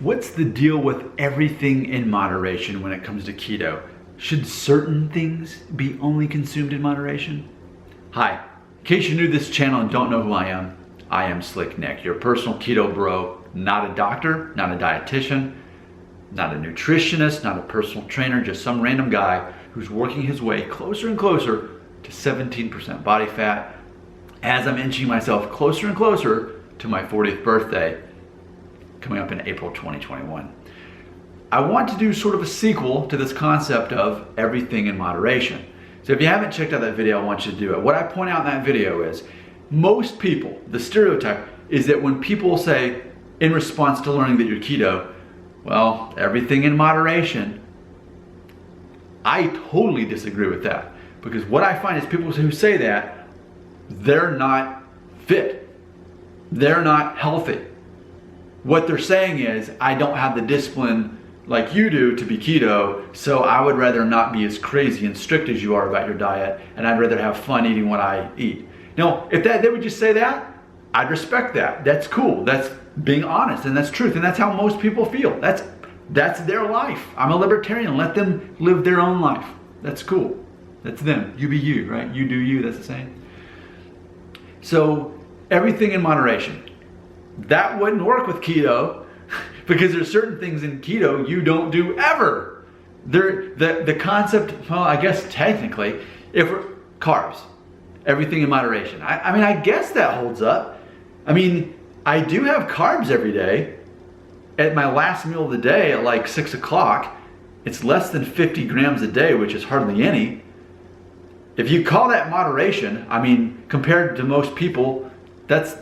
What's the deal with everything in moderation when it comes to keto? Should certain things be only consumed in moderation? Hi, in case you're new to this channel and don't know who I am Slick Nick, your personal keto bro, not a doctor, not a dietitian, not a nutritionist, not a personal trainer, just some random guy who's working his way closer and closer to 17% body fat as I'm inching myself closer and closer to my 40th birthday, coming up in April 2021. I want to do sort of a sequel to this concept of everything in moderation. So if you haven't checked out that video, I want you to do it. What I point out in that video is most people, the stereotype is that when people say in response to learning that you're keto, well, everything in moderation, I totally disagree with that. Because what I find is people who say that, they're not fit. They're not healthy. What they're saying is, I don't have the discipline like you do to be keto, so I would rather not be as crazy and strict as you are about your diet, and I'd rather have fun eating what I eat. Now, if they would just say that, I'd respect that. That's cool. That's being honest, and that's truth, and that's how most people feel. That's their life. I'm a libertarian. Let them live their own life. That's cool. That's them. You be you, right? You do you. That's the saying. So everything in moderation. That wouldn't work with keto because there's certain things in keto you don't do ever. The concept, well, I guess technically, if carbs, everything in moderation. I mean, I guess that holds up. I mean, I do have carbs every day. At my last meal of the day at like 6 o'clock, it's less than 50 grams a day, which is hardly any. If you call that moderation, I mean, compared to most people, that's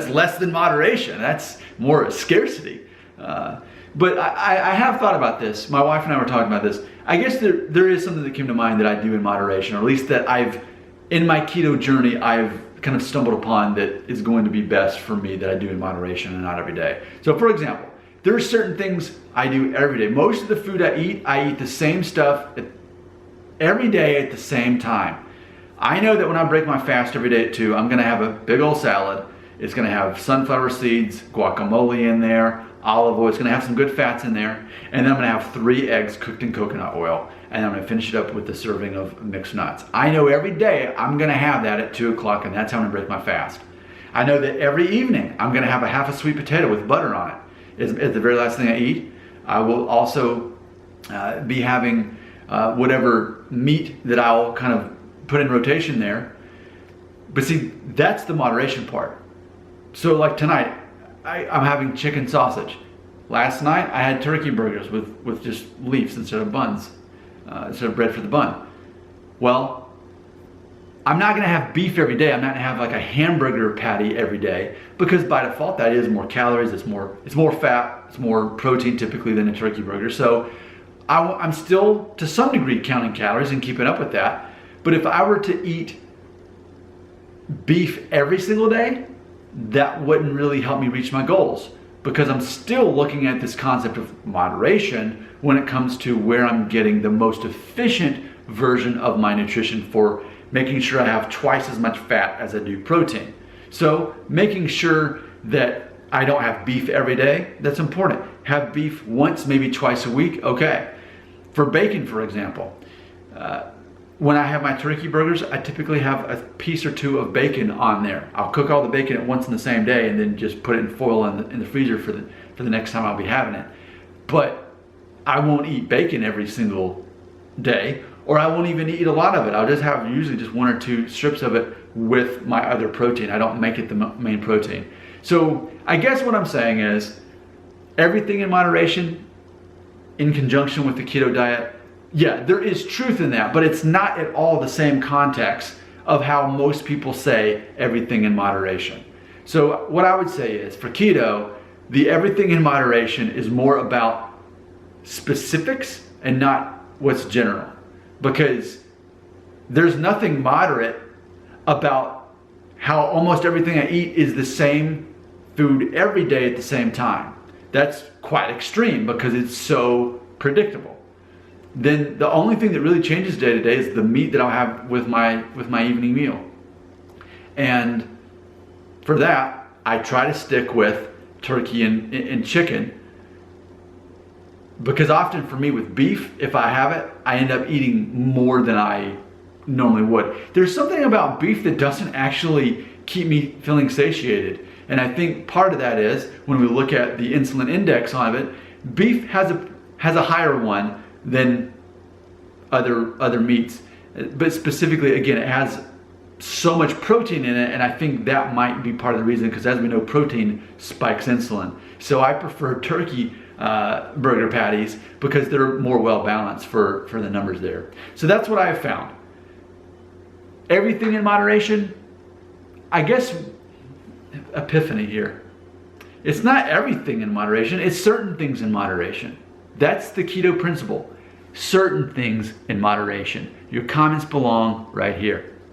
less than moderation. That's more scarcity. But I have thought about this. My wife and I were talking about this. I guess there is something that came to mind that I do in moderation, or at least that in my keto journey, I've kind of stumbled upon that is going to be best for me that I do in moderation and not every day. So for example, there are certain things I do every day. Most of the food I eat the same stuff every day at the same time. I know that when I break my fast every day at 2, I'm gonna have a big old salad. It's gonna have sunflower seeds, guacamole in there, olive oil. It's gonna have some good fats in there. And then I'm gonna have 3 eggs cooked in coconut oil. And I'm gonna finish it up with a serving of mixed nuts. I know every day I'm gonna have that at 2 o'clock, and that's how I'm gonna break my fast. I know that every evening I'm gonna have a half a sweet potato with butter on it. It's the very last thing I eat. I will also be having whatever meat that I'll kind of put in rotation there. But see, that's the moderation part. So like tonight, I'm having chicken sausage. Last night, I had turkey burgers with just leaves instead of buns, instead of bread for the bun. Well, I'm not gonna have beef every day. I'm not gonna have like a hamburger patty every day, because by default, that is more calories, it's more fat, it's more protein typically than a turkey burger. So I'm still, to some degree, counting calories and keeping up with that. But if I were to eat beef every single day, that wouldn't really help me reach my goals, because I'm still looking at this concept of moderation when it comes to where I'm getting the most efficient version of my nutrition for making sure I have twice as much fat as I do protein. So making sure that I don't have beef every day, that's important. Have beef once, maybe twice a week, okay. For bacon, for example, when I have my turkey burgers, I typically have a piece or 2 of bacon on there. I'll cook all the bacon at once in the same day and then just put it in foil in the freezer for the next time I'll be having it. But I won't eat bacon every single day, or I won't even eat a lot of it. I'll just have usually just 1 or 2 strips of it with my other protein. I don't make it the main protein. So I guess what I'm saying is everything in moderation in conjunction with the keto diet. Yeah, there is truth in that, but it's not at all the same context of how most people say everything in moderation. So what I would say is, for keto, the everything in moderation is more about specifics and not what's general. Because there's nothing moderate about how almost everything I eat is the same food every day at the same time. That's quite extreme because it's so predictable. Then the only thing that really changes day to day is the meat that I'll have with my evening meal. And for that, I try to stick with turkey and chicken Because often for me with beef, if I have it, I end up eating more than I normally would. There's something about beef that doesn't actually keep me feeling satiated. And I think part of that is when we look at the insulin index on it, beef has a higher one than other meats. But specifically, again, it has so much protein in it, and I think that might be part of the reason, because as we know, protein spikes insulin. So I prefer turkey burger patties because they're more well balanced for the numbers there. So that's what I have found. Everything in moderation, I guess, epiphany here. It's not everything in moderation, it's certain things in moderation. That's the keto principle. Certain things in moderation. Your comments belong right here.